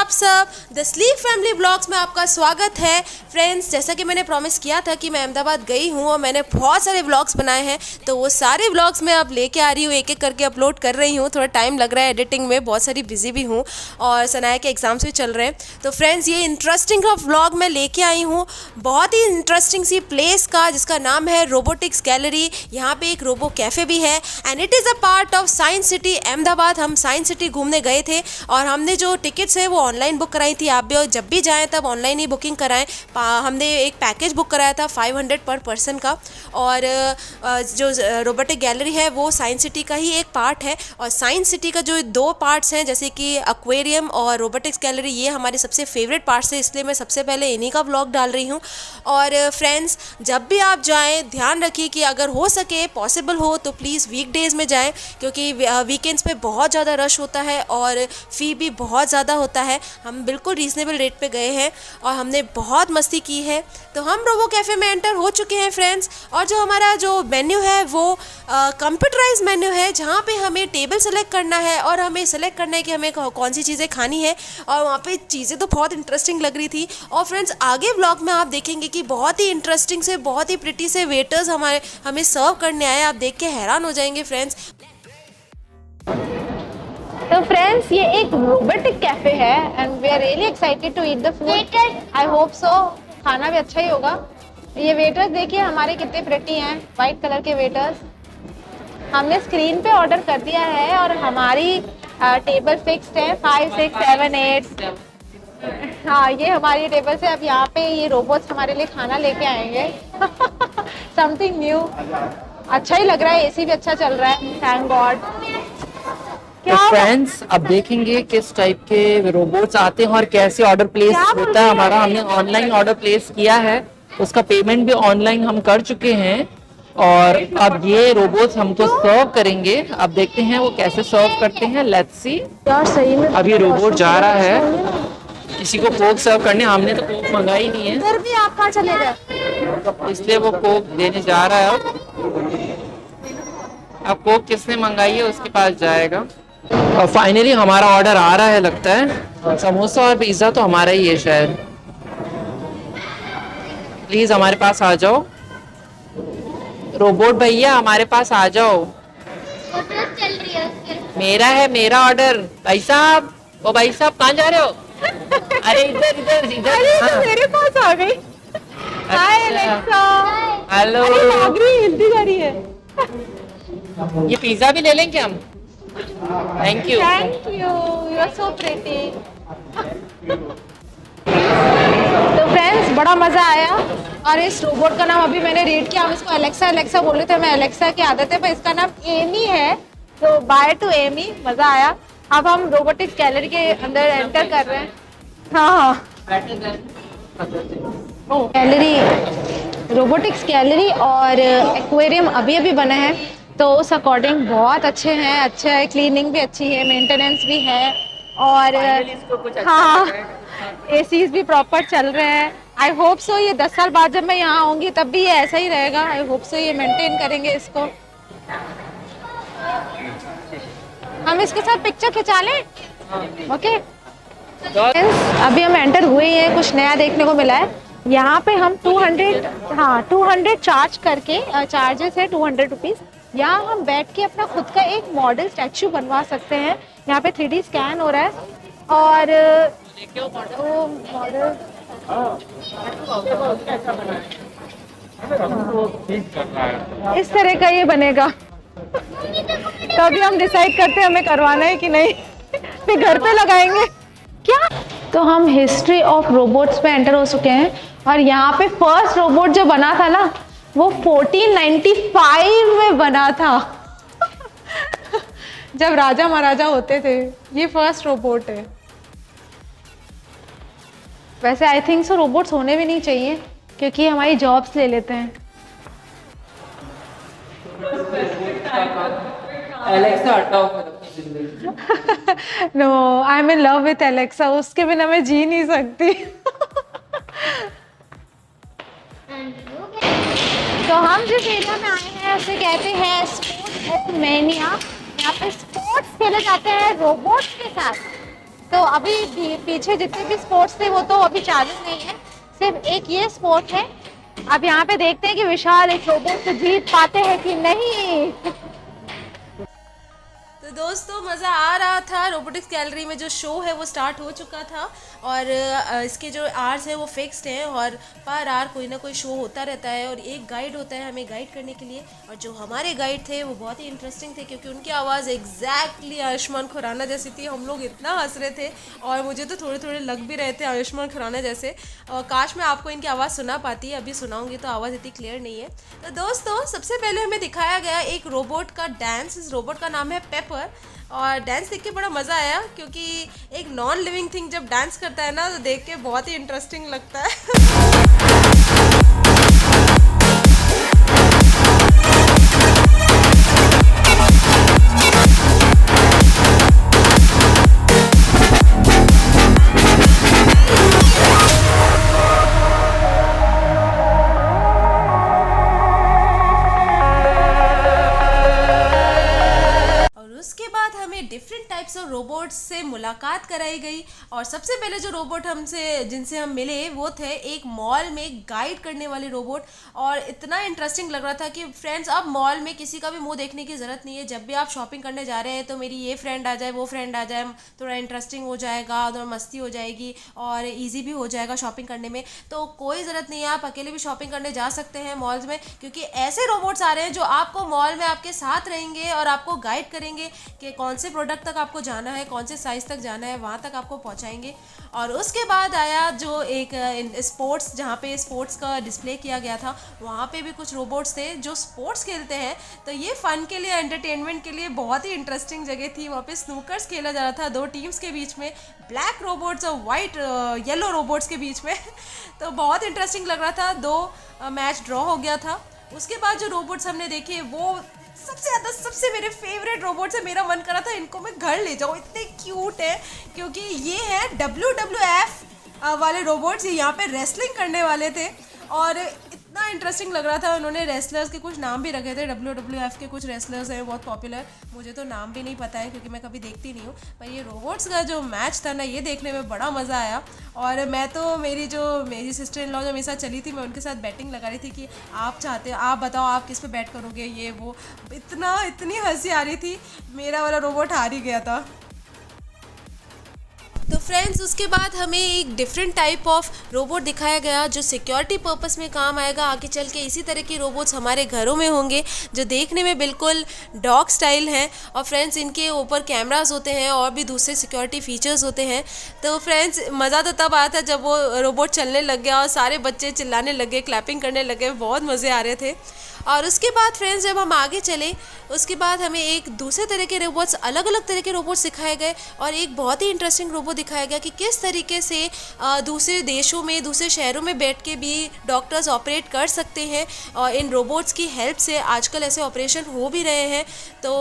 आप सब? The sleep family blogs में आपका स्वागत है। फ्रेंड्स, जैसा कि मैंने प्रॉमिस किया था कि मैं अहमदाबाद गई हूँ और मैंने बहुत सारे व्लॉग्स बनाए हैं, तो वो सारे व्लॉग्स मैं अब लेके आ रही हूँ, एक एक करके अपलोड कर रही हूँ। थोड़ा टाइम लग रहा है एडिटिंग में, बहुत सारी बिजी भी हूँ और सनाया के एग्जाम्स भी चल रहे हैं। तो फ्रेंड्स, ये इंटरेस्टिंग व्लॉग मैं लेके आई हूँ बहुत ही इंटरेस्टिंग सी प्लेस का, जिसका नाम है रोबोटिक्स गैलरी। यहाँ पे एक रोबो कैफ़े भी है and it is a part of science city Ahmedabad. हम साइंस सिटी घूमने गए थे और हमने जो टिकट्स है वो ऑनलाइन बुक कराई थी। आप भी जब भी जाएं तब ऑनलाइन ही बुकिंग कराएं। हमने एक पैकेज बुक कराया था 500 पर पर्सन का। और जो रोबोटिक गैलरी है वो साइंस सिटी का ही एक पार्ट है। और साइंस सिटी का जो दो पार्ट्स हैं, जैसे कि एक्वेरियम और रोबोटिक्स गैलरी, ये हमारे सबसे फेवरेट पार्ट्स है, इसलिए मैं सबसे पहले इन्हीं का व्लॉग डाल रही हूँ। और फ्रेंड्स, जब भी आप जाएं ध्यान रखिए कि अगर हो सके, पॉसिबल हो तो प्लीज़ वीकडेज़ में जाएं, क्योंकि वीकेंड्स पे बहुत ज़्यादा रश होता है और फ़ी भी बहुत ज़्यादा होता है। हम बिल्कुल रीज़नेबल रेट पे गए हैं और हमने बहुत मस्ती की है। तो हम रोबो कैफ़े में एंटर हो चुके हैं फ्रेंड्स। और जो हमारा जो मेन्यू है वो कंप्यूटराइज मेन्यू है, जहाँ पे हमें टेबल सेलेक्ट करना है और हमें सेलेक्ट करना है कि हमें कौन सी चीज़ें खानी है। और वहाँ पे चीज़ें तो बहुत इंटरेस्टिंग लग रही थी। और फ्रेंड्स, आगे व्लॉग में आप देखेंगे कि बहुत ही इंटरेस्टिंग से, बहुत ही प्रिटी से वेटर्स हमें सर्व करने आए। आप देख के हैरान हो जाएंगे फ्रेंड्स। तो फ्रेंड्स, ये एक रोबोटिक कैफे है and we are really excited to eat the food. I hope so, खाना भी अच्छा ही होगा। ये वेटर्स देखिए हमारे कितने प्रिटी हैं, वाइट कलर के वेटर्स। हमने स्क्रीन पे ऑर्डर कर दिया है और हमारी टेबल फिक्स्ड है 5, 6, 7, 8। हाँ, ये हमारी टेबल से। अब यहाँ पे ये रोबोट्स हमारे लिए खाना लेके आएंगे। Something new. अच्छा ही लग रहा है, एसी भी अच्छा चल रहा है, थैंक गॉड। तो फ्रेंड्स, अब देखेंगे किस टाइप के रोबोट्स आते हैं और कैसे ऑर्डर प्लेस होता है हमारा। हमने ऑनलाइन ऑर्डर प्लेस किया है, उसका पेमेंट भी ऑनलाइन हम कर चुके हैं और अब ये रोबोट्स हमको सर्व करेंगे। अब देखते हैं वो कैसे सर्व करते हैं। Let's see. यार सही में अब ये रोबोट जा रहा है किसी को कोक सर्व करने। हमने तो कोक मंगाई नहीं है, इधर भी आप कहाँ चले गए? इसलिए वो कोक देने जा रहा है। अब कोक किसने मंगाई है उसके पास जाएगा। और फाइनली हमारा ऑर्डर आ रहा है लगता है। समोसा और पिज्ज़ा तो हमारा ही है शायद। प्लीज़ हमारे पास आ जाओ, रोबोट भैया हमारे पास आ जाओ। चल रही है उसके। मेरा ऑर्डर। भाई साहब, ओ भाई साहब कहाँ जा रहे हो? अरे इधर इधर इधर। अरे मेरे पास आ गई। हाय एलेक्सा। हेलो। भाग रही, हिलती जा रही है। ये पिज्ज़ा भी ले लें क्या हम? Thank you. Thank you, you are so pretty. तो फ्रेंड्स, बड़ा मजा आया। और इस रोबोट का नाम अभी मैंने रीड किया। हम इसको एलेक्सा एलेक्सा बोल रहे थे, मैं एलेक्सा की आदत है, पर इसका नाम एमी है, तो बाय टू एमी। मजा आया। अब हम रोबोटिक्स गैलरी के अंदर एंटर कर रहे हैं। हाँ, गैलरी, रोबोटिक्स गैलरी और एक्वेरियम अभी अभी बना है, तो उस अकॉर्डिंग बहुत अच्छे हैं। अच्छा है, क्लीनिंग भी अच्छी है, मेंटेनेंस भी है और हाँ, एसीज भी प्रॉपर चल रहे हैं। आई होप सो ये 10 साल बाद जब मैं यहाँ आऊँगी तब भी ये ऐसा ही रहेगा। आई होप सो ये मेंटेन करेंगे इसको। हम इसके साथ पिक्चर खिंचा लें? ओके। अभी हम एंटर हुए हैं, कुछ नया देखने को मिला है। यहाँ पे हम 200 चार्ज करके, चार्जेस है 200 रुपीज़। यहाँ हम बैठ के अपना खुद का एक मॉडल स्टैचू बनवा सकते हैं। यहाँ पे 3D स्कैन हो रहा है और वो मॉडल इस तरह का ये बनेगा। तो अभी हम डिसाइड करते हैं हमें करवाना है कि नहीं, फिर घर पे लगाएंगे क्या। तो हम हिस्ट्री ऑफ रोबोट्स पे एंटर हो चुके हैं और यहाँ पे फर्स्ट रोबोट जो बना था ना, वो 1495 में बना था। जब राजा महाराजा होते थे। ये फर्स्ट रोबोट है। वैसे आई थिंक सो रोबोट्स होने भी नहीं चाहिए, क्योंकि हमारी जॉब्स ले लेते हैं। एलेक्सा हटाओ। No, I am in love with Alexa. उसके बिना मैं जी नहीं सकती। तो हम जिस एरिया में आए हैं उसे कहते हैं स्पोर्ट्स मैनिया। यहाँ पे स्पोर्ट्स खेले जाते हैं रोबोट्स के साथ। तो अभी पीछे जितने भी स्पोर्ट्स थे वो तो अभी चालू नहीं है, सिर्फ एक ये स्पोर्ट है। अब यहाँ पे देखते हैं कि विशाल एक रोबोट से जीत पाते हैं कि नहीं। तो दोस्तों मज़ा आ रहा था। रोबोटिक्स गैलरी में जो शो है वो स्टार्ट हो चुका था और इसके जो आवर्स है वो फिक्स्ड हैं और पर आवर कोई ना कोई शो होता रहता है और एक गाइड होता है हमें गाइड करने के लिए। और जो हमारे गाइड थे वो बहुत ही इंटरेस्टिंग थे क्योंकि उनकी आवाज़ एग्जैक्टली आयुष्मान खुराना जैसी थी। हम लोग इतना हंस रहे थे और मुझे तो थोड़े थोड़े लग भी रहे थे आयुष्मान खुराना जैसे। और काश मैं आपको इनकी आवाज़ सुना पाती, अभी सुनाऊंगी तो आवाज़ इतनी क्लियर नहीं है। तो दोस्तों सबसे पहले हमें दिखाया गया एक रोबोट का डांस। इस रोबोट का नाम है पेपर और डांस देख के बड़ा मज़ा आया क्योंकि एक नॉन लिविंग थिंग जब डांस करता है ना तो देख के बहुत ही इंटरेस्टिंग लगता है। उसके बाद हमें डिफरेंट टाइप्स ऑफ रोबोट्स से मुलाकात कराई गई और सबसे पहले जो रोबोट जिनसे हम मिले वो थे एक मॉल में गाइड करने वाले रोबोट। और इतना इंटरेस्टिंग लग रहा था कि फ्रेंड्स अब मॉल में किसी का भी मुंह देखने की ज़रूरत नहीं है। जब भी आप शॉपिंग करने जा रहे हैं तो मेरी ये फ्रेंड आ जाए वो फ्रेंड आ जाए, थोड़ा इंटरेस्टिंग हो जाएगा, थोड़ा मस्ती हो जाएगी और ईजी भी हो जाएगा शॉपिंग करने में। तो कोई ज़रूरत नहीं है, आप अकेले भी शॉपिंग करने जा सकते हैं मॉल्स में क्योंकि ऐसे रोबोट्स आ रहे हैं जो आपको मॉल में आपके साथ रहेंगे और आपको गाइड करेंगे कि कौन से प्रोडक्ट तक आपको जाना है, कौन से साइज़ तक जाना है, वहाँ तक आपको पहुँचाएंगे। और उसके बाद आया जो एक स्पोर्ट्स, जहाँ पे स्पोर्ट्स का डिस्प्ले किया गया था, वहाँ पे भी कुछ रोबोट्स थे जो स्पोर्ट्स खेलते हैं। तो ये फ़न के लिए, एंटरटेनमेंट के लिए बहुत ही इंटरेस्टिंग जगह थी। वहाँ पे स्नूकर्स खेला जा रहा था दो टीम्स के बीच में, ब्लैक रोबोट्स और वाइट येलो रोबोट्स के बीच में। तो बहुत इंटरेस्टिंग लग रहा था। दो मैच ड्रॉ हो गया था। उसके बाद जो रोबोट्स हमने देखे वो सबसे मेरे फेवरेट रोबोट्स है। मेरा मन करा था इनको मैं घर ले जाऊँ, इतने क्यूट है क्योंकि ये है WWF वाले रोबोट्स। ये यहाँ पे रेसलिंग करने वाले थे और इतना इंटरेस्टिंग लग रहा था। उन्होंने रेसलर्स के कुछ नाम भी रखे थे, WWF के कुछ रेसलर्स हैं बहुत पॉपुलर, मुझे तो नाम भी नहीं पता है क्योंकि मैं कभी देखती नहीं हूँ। पर ये रोबोट्स का जो मैच था ना, ये देखने में बड़ा मज़ा आया। और मैं तो मेरी सिस्टर इन लॉ जो मेरे साथ चली थी, मैं उनके साथ बैटिंग लगा रही थी कि आप बताओ आप किस पे बैट करोगे, ये वो। इतनी हंसी आ रही थी, मेरा वाला रोबोट हार ही गया था। तो फ्रेंड्स उसके बाद हमें एक डिफरेंट टाइप ऑफ रोबोट दिखाया गया जो सिक्योरिटी पर्पस में काम आएगा आगे चल के। इसी तरह की रोबोट्स हमारे घरों में होंगे जो देखने में बिल्कुल डॉग स्टाइल हैं। और फ्रेंड्स इनके ऊपर कैमरास होते हैं और भी दूसरे सिक्योरिटी फीचर्स होते हैं। तो फ्रेंड्स मज़ा तो तब आया था जब वो रोबोट चलने लग गया और सारे बच्चे चिल्लाने लगे, क्लैपिंग करने लगे, बहुत मज़े आ रहे थे। और उसके बाद फ्रेंड्स जब हम आगे चले उसके बाद हमें एक दूसरे तरह के रोबोट्स, अलग अलग तरह के रोबोट्स दिखाए गए और एक बहुत ही इंटरेस्टिंग रोबोट दिखाया गया कि किस तरीके से दूसरे देशों में, दूसरे शहरों में बैठ के भी डॉक्टर्स ऑपरेट कर सकते हैं। और इन रोबोट्स की हेल्प से आजकल ऐसे ऑपरेशन हो भी रहे हैं। तो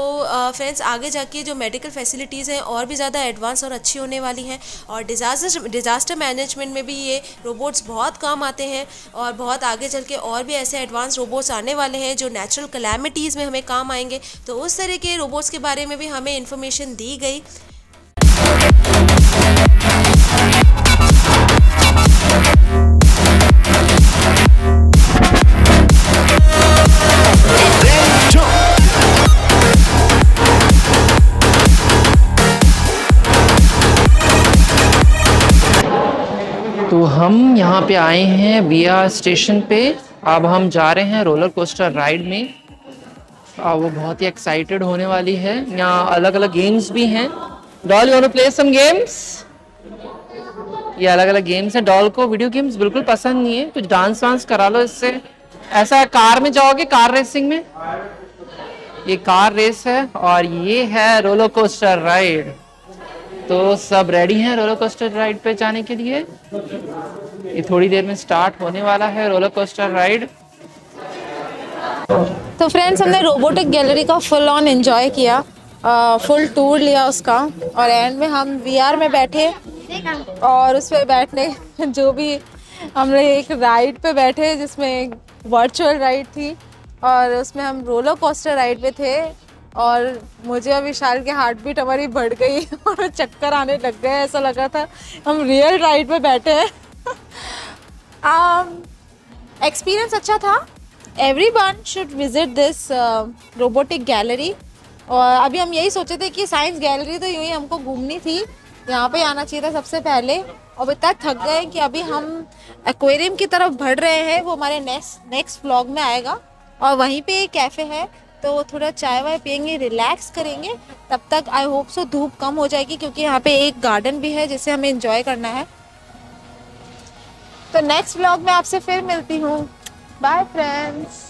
फ्रेंड्स आगे जाके जो मेडिकल फैसिलिटीज़ हैं और भी ज़्यादा एडवांस और अच्छी होने वाली हैं। और डिज़ास्टर मैनेजमेंट में भी ये रोबोट्स बहुत काम आते हैं और बहुत आगे चल के और भी ऐसे एडवांस रोबोट्स आने वाले हैं जो नेचुरल कैलामिटीज़ में हमें काम आएंगे। तो उस तरह के रोबोट्स के बारे में भी हमें इंफॉर्मेशन दी गई। तो हम यहाँ पे आए हैं VIA स्टेशन पे। अब हम जा रहे हैं रोलर कोस्टर राइड में। वो बहुत ही एक्साइटेड होने वाली है। यहाँ अलग अलग गेम्स भी हैं। Doll, you want to play some games? ये अलग अलग गेम्स हैं। डॉल को वीडियो गेम्स बिल्कुल पसंद नहीं है, कुछ डांस वांस करा लो इससे। ऐसा कार में जाओगे, कार रेसिंग में? ये कार रेस है और ये है रोलर कोस्टर राइड। तो सब रेडी हैं रोलर कोस्टर राइड पे जाने के लिए। ये थोड़ी देर में स्टार्ट होने वाला है रोलर कोस्टर राइड। तो फ्रेंड्स हमने रोबोटिक गैलरी का फुल ऑन एंजॉय किया, फुल टूर लिया उसका। और एंड में हम VR में बैठे और उस पर बैठने जो भी हमने एक राइड पे बैठे जिसमें वर्चुअल राइड थी और उसमें हम रोलर कोस्टर राइड पे थे। और मुझे और विशाल की हार्ट बीट हमारी बढ़ गई और चक्कर आने लग गए, ऐसा लगा था हम रियल राइड पे बैठे हैं। एक्सपीरियंस अच्छा था। Everyone should visit this robotic gallery. और अभी हम यही सोचे थे कि साइंस गैलरी तो यूँ ही हमको घूमनी थी, यहाँ पे आना चाहिए था सबसे पहले। और इतना थक गए कि अभी हम एक्वेरियम की तरफ बढ़ रहे हैं, वो हमारे नेक्स्ट व्लॉग में आएगा। और वहीं पे एक कैफ़े है, तो थोड़ा चाय वाय पियेंगे, रिलैक्स करेंगे। तब तक आई होप सो धूप कम हो जाएगी, क्योंकि यहाँ पे एक गार्डन भी है जिसे हमें एंजॉय करना है। तो नेक्स्ट व्लॉग में आपसे फिर मिलती हूँ। Bye friends.